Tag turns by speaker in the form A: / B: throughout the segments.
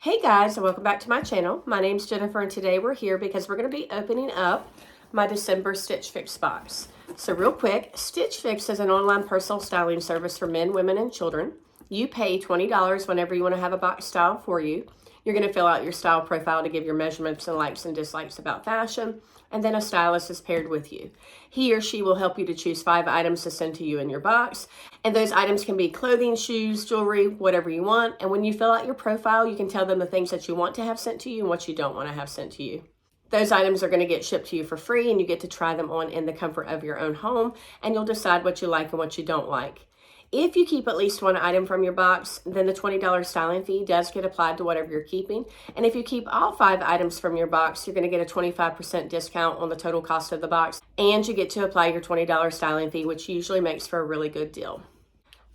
A: Hey guys, and welcome back to my channel. My name's Jennifer, and today we're here because we're going to be opening up my December Stitch Fix box. So real quick, Stitch Fix is an online personal styling service for men, women, and children. You pay $20 whenever you want to have a box styled for you. You're going to fill out your style profile to give your measurements and likes and dislikes about fashion, and then a stylist is paired with you. He or she will help you to choose 5 items to send to you in your box, and those items can be clothing, shoes, jewelry, whatever you want. And when you fill out your profile, you can tell them the things that you want to have sent to you and what you don't want to have sent to you. Those items are going to get shipped to you for free, and you get to try them on in the comfort of your own home, and you'll decide what you like and what you don't like. If you keep at least one item from your box, then the $20 styling fee does get applied to whatever you're keeping. And if you keep all 5 items from your box, you're going to get a 25% discount on the total cost of the box. And you get to apply your $20 styling fee, which usually makes for a really good deal.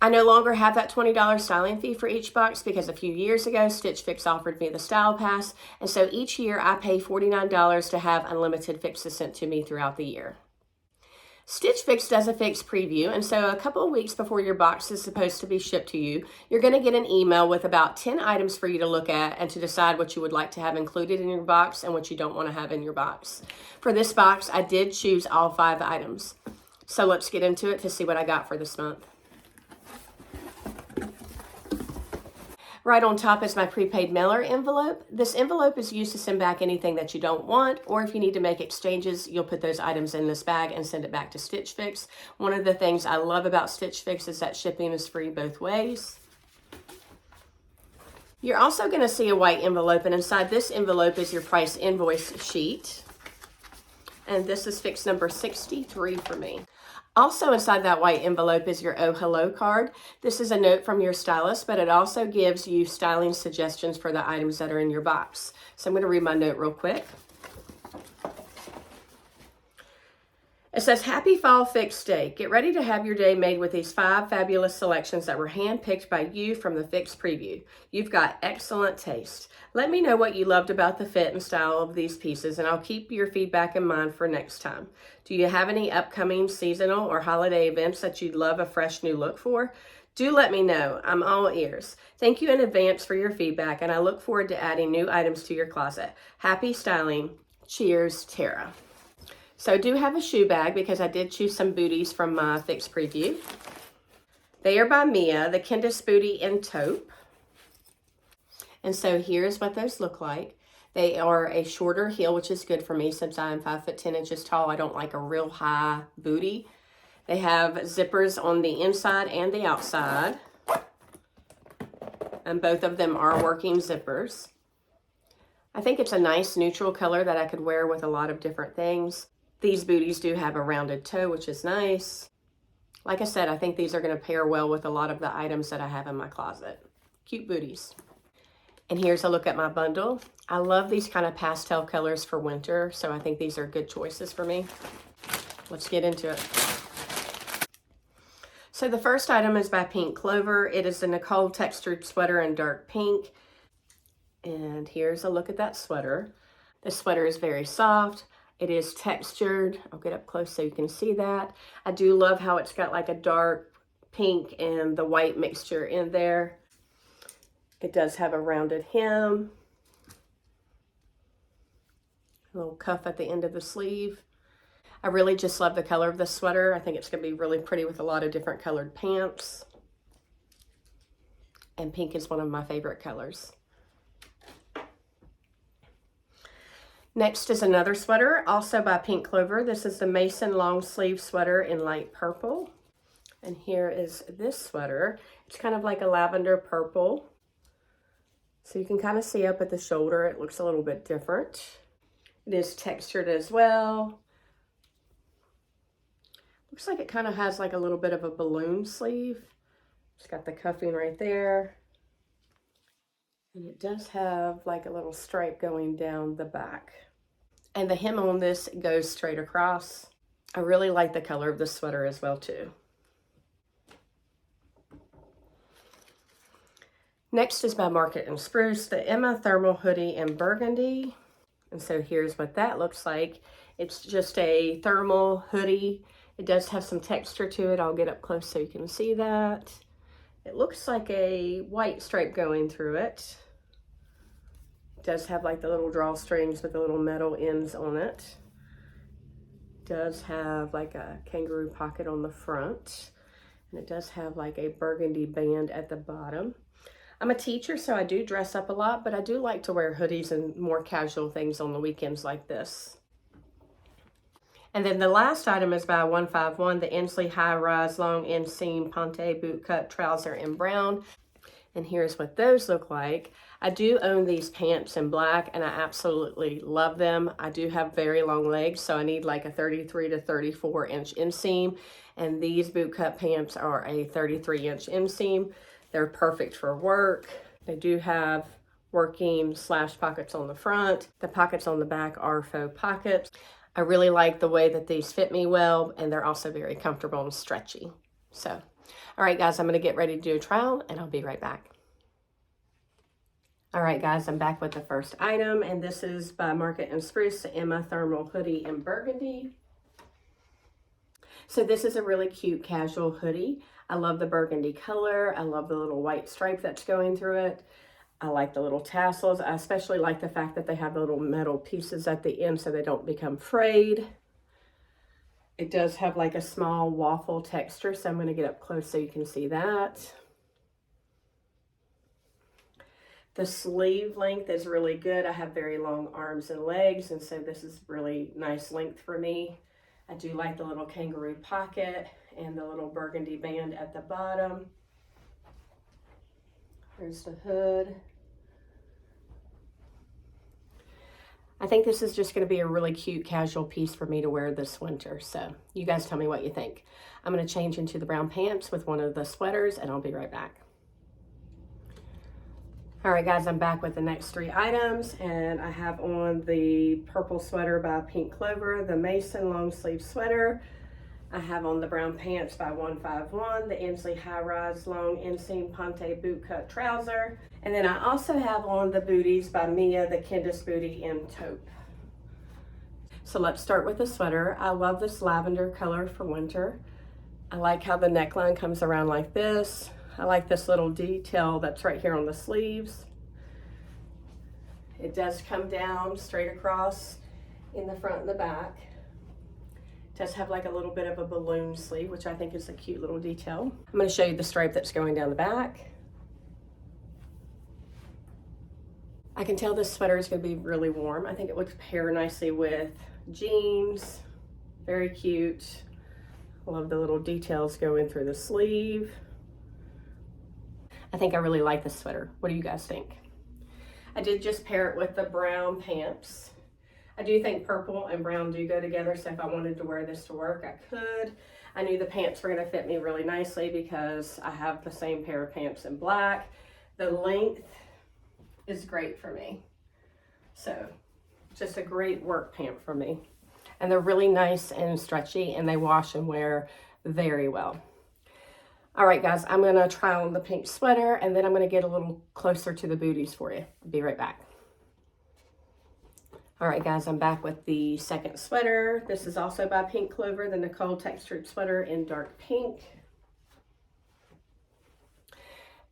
A: I no longer have that $20 styling fee for each box because a few years ago, Stitch Fix offered me the Style Pass. And so each year I pay $49 to have unlimited fixes sent to me throughout the year. Stitch Fix does a fix preview, and so a couple of weeks before your box is supposed to be shipped to you, you're going to get an email with about 10 items for you to look at and to decide what you would like to have included in your box and what you don't want to have in your box. For this box, I did choose all 5 items. So let's get into it to see what I got for this month. Right on top is my prepaid mailer envelope. This envelope is used to send back anything that you don't want, or if you need to make exchanges, you'll put those items in this bag and send it back to Stitch Fix. One of the things I love about Stitch Fix is that shipping is free both ways. You're also going to see a white envelope, and inside this envelope is your price invoice sheet. And this is fix number 63 for me. Also inside that white envelope is your Oh Hello card. This is a note from your stylist, but it also gives you styling suggestions for the items that are in your box. So I'm going to read my note real quick. It says, Happy Fall Fix Day. Get ready to have your day made with these 5 fabulous selections that were handpicked by you from the Fix Preview. You've got excellent taste. Let me know what you loved about the fit and style of these pieces, and I'll keep your feedback in mind for next time. Do you have any upcoming seasonal or holiday events that you'd love a fresh new look for? Do let me know. I'm all ears. Thank you in advance for your feedback, and I look forward to adding new items to your closet. Happy styling. Cheers, Tara. So I do have a shoe bag because I did choose some booties from my Fix Preview. They are by Mia, the Kendis Booty in taupe. And so here's what those look like. They are a shorter heel, which is good for me since I'm 5'10" tall. I don't like a real high booty. They have zippers on the inside and the outside. And both of them are working zippers. I think it's a nice neutral color that I could wear with a lot of different things. These booties do have a rounded toe, which is nice. Like I said, I think these are going to pair well with a lot of the items that I have in my closet. Cute booties. And here's a look at my bundle. I love these kind of pastel colors for winter, so I think these are good choices for me. Let's get into it. So the first item is by Pink Clover. It is the Nickole textured sweater in dark pink. And here's a look at that sweater. The sweater is very soft. It is textured. I'll get up close so you can see that. I do love how it's got like a dark pink and the white mixture in there. It does have a rounded hem. A little cuff at the end of the sleeve. I really just love the color of the sweater. I think it's going to be really pretty with a lot of different colored pants. And pink is one of my favorite colors. Next is another sweater, also by Pink Clover. This is the Maysen long sleeve sweater in light purple. And here is this sweater. It's kind of like a lavender purple. So you can kind of see up at the shoulder, it looks a little bit different. It is textured as well. Looks like it kind of has like a little bit of a balloon sleeve. It's got the cuffing right there. And it does have like a little stripe going down the back. And the hem on this goes straight across. I really like the color of the sweater as well too. Next is by Market and Spruce, the Emma Thermal Hoodie in burgundy. And so here's what that looks like. It's just a thermal hoodie. It does have some texture to it. I'll get up close so you can see that. It looks like a white stripe going through it. Does have like the little drawstrings with the little metal ends on it. Does have like a kangaroo pocket on the front. And it does have like a burgundy band at the bottom. I'm a teacher, so I do dress up a lot, but I do like to wear hoodies and more casual things on the weekends like this. And then the last item is by 151, the Ensley High Rise Long Inseam Ponte Bootcut Trouser in brown. And here's what those look like. I do own these pants in black and I absolutely love them. I do have very long legs, so I need like a 33 to 34 inch inseam. And these bootcut pants are a 33 inch inseam. They're perfect for work. They do have working slash pockets on the front. The pockets on the back are faux pockets. I really like the way that these fit me well, and they're also very comfortable and stretchy. So, all right, guys, I'm gonna get ready to do a trial, and I'll be right back. All right, guys, I'm back with the first item, and this is by Market and Spruce, the Emma Thermal Hoodie in burgundy. So this is a really cute casual hoodie. I love the burgundy color. I love the little white stripe that's going through it. I like the little tassels. I especially like the fact that they have the little metal pieces at the end so they don't become frayed. It does have like a small waffle texture, so I'm going to get up close so you can see that. The sleeve length is really good. I have very long arms and legs, and so this is really nice length for me. I do like the little kangaroo pocket and the little burgundy band at the bottom. There's the hood. I think this is just going to be a really cute casual piece for me to wear this winter. So you guys tell me what you think. I'm going to change into the brown pants with one of the sweaters and I'll be right back. All right, guys, I'm back with the next three items, and I have on the purple sweater by Pink Clover, the Maysen long sleeve sweater. I have on the brown pants by 151, the Ensley High Rise Long Inseam Ponte Bootcut Trouser. And then I also have on the Booties by Mia, the Kendis Bootie in taupe. So let's start with the sweater. I love this lavender color for winter. I like how the neckline comes around like this. I like this little detail that's right here on the sleeves. It does come down straight across in the front and the back. It does have like a little bit of a balloon sleeve, which I think is a cute little detail. I'm going to show you the stripe that's going down the back. I can tell this sweater is going to be really warm. I think it would pair nicely with jeans. Very cute. I love the little details going through the sleeve. I think I really like this sweater. What do you guys think? I did just pair it with the brown pants. I do think purple and brown do go together, so if I wanted to wear this to work, I could. I knew the pants were gonna fit me really nicely because I have the same pair of pants in black. The length is great for me. So, just a great work pant for me. And they're really nice and stretchy, and they wash and wear very well. All right, guys, I'm gonna try on the pink sweater, and then I'm gonna get a little closer to the booties for you. Be right back. All right, guys, I'm back with the second sweater. This is also by Pink Clover, the Nickole textured sweater in dark pink.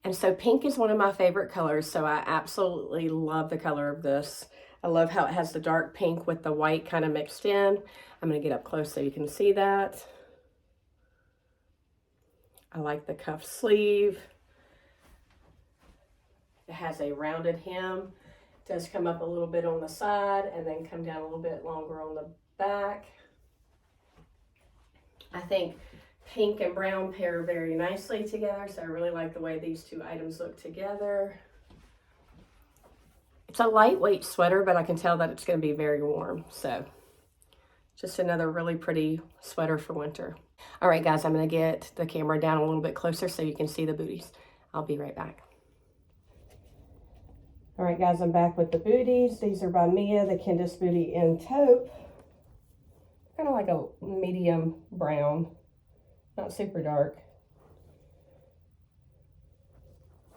A: And so pink is one of my favorite colors, so I absolutely love the color of this. I love how it has the dark pink with the white kind of mixed in. I'm gonna get up close so you can see that. I like the cuff sleeve. It has a rounded hem. It does come up a little bit on the side and then come down a little bit longer on the back. I think pink and brown pair very nicely together, so I really like the way these two items look together. It's a lightweight sweater, but I can tell that it's going to be very warm. So just another really pretty sweater for winter. All right, guys, I'm going to get the camera down a little bit closer so you can see the booties. I'll be right back. All right, guys, I'm back with the booties. These are by Mia, the Kendis Bootie in taupe. Kind of like a medium brown, not super dark.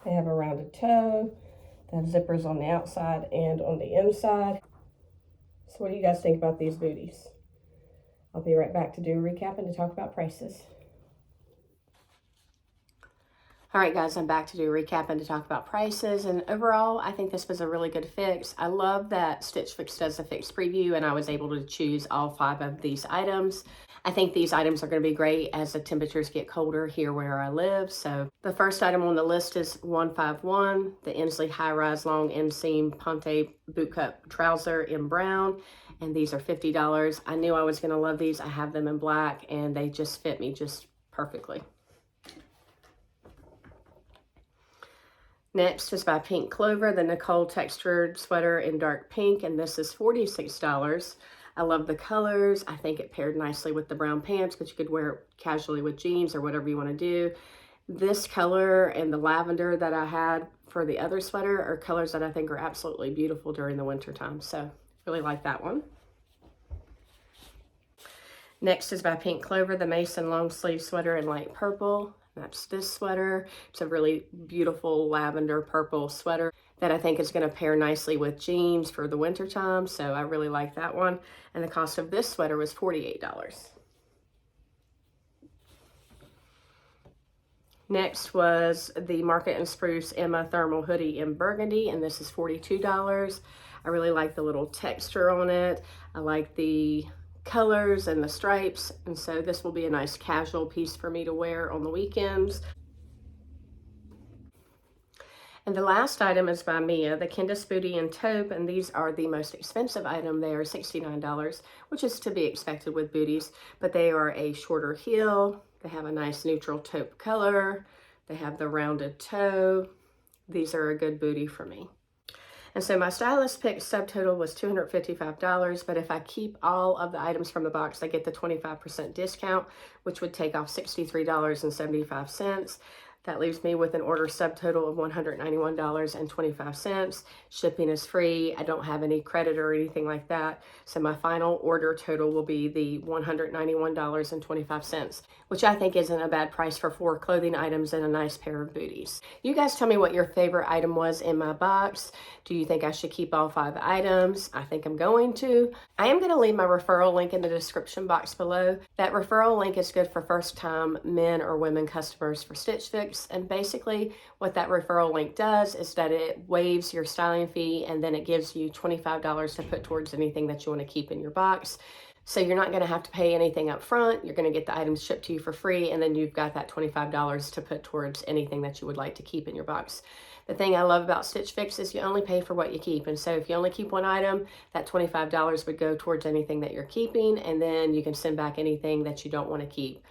A: They have a rounded toe. They have zippers on the outside and on the inside. So what do you guys think about these booties? I'll be right back to do a recap and to talk about prices. All right, guys, I'm back to do a recap and to talk about prices. And overall, I think this was a really good fix. I love that Stitch Fix does a fix preview, and I was able to choose all 5 of these items. I think these items are going to be great as the temperatures get colder here where I live. So the first item on the list is 151, the Ensley High Rise Long Inseam Ponte Bootcut Trouser in brown. And these are $50. I knew I was going to love these. I have them in black, and they just fit me just perfectly. Next is by Pink Clover, the Nickole textured sweater in dark pink, and this is $46. I love the colors. I think it paired nicely with the brown pants, but you could wear it casually with jeans or whatever you want to do. This color and the lavender that I had for the other sweater are colors that I think are absolutely beautiful during the winter time. So really like that one. Next is by Pink Clover, the Maysen long sleeve sweater in light purple. That's this sweater. It's a really beautiful lavender purple sweater that I think is going to pair nicely with jeans for the winter time. So I really like that one. And the cost of this sweater was $48. Next was the Market and Spruce Emma Thermal Hoodie in burgundy, and this is $42. I really like the little texture on it. I like the colors and the stripes, and so this will be a nice casual piece for me to wear on the weekends. And the last item is by Mia, the Kendis Booty and Taupe, and these are the most expensive item. They are $69, which is to be expected with booties, but they are a shorter heel. They have a nice neutral taupe color. They have the rounded toe. These are a good booty for me. And so my stylist pick subtotal was $255, but if I keep all of the items from the box, I get the 25% discount, which would take off $63.75. That leaves me with an order subtotal of $191.25. Shipping is free. I don't have any credit or anything like that. So my final order total will be the $191.25, which I think isn't a bad price for 4 clothing items and a nice pair of booties. You guys tell me what your favorite item was in my box. Do you think I should keep all 5 items? I think I'm going to. I am going to leave my referral link in the description box below. That referral link is good for first-time men or women customers for Stitch Fix. And basically what that referral link does is that it waives your styling fee, and then it gives you $25 to put towards anything that you want to keep in your box. So you're not going to have to pay anything up front. You're going to get the items shipped to you for free, and then you've got that $25 to put towards anything that you would like to keep in your box. The thing I love about Stitch Fix is you only pay for what you keep. And so if you only keep one item, that $25 would go towards anything that you're keeping, and then you can send back anything that you don't want to keep.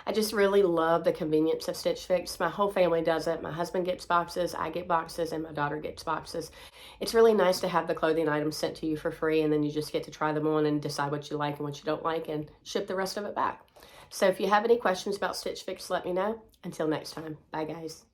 A: I just really love the convenience of Stitch Fix. My whole family does it. My husband gets boxes, I get boxes, and my daughter gets boxes. It's really nice to have the clothing items sent to you for free, and then you just get to try them on and decide what you like and what you don't like and ship the rest of it back. So if you have any questions about Stitch Fix, let me know. Until next time, bye guys.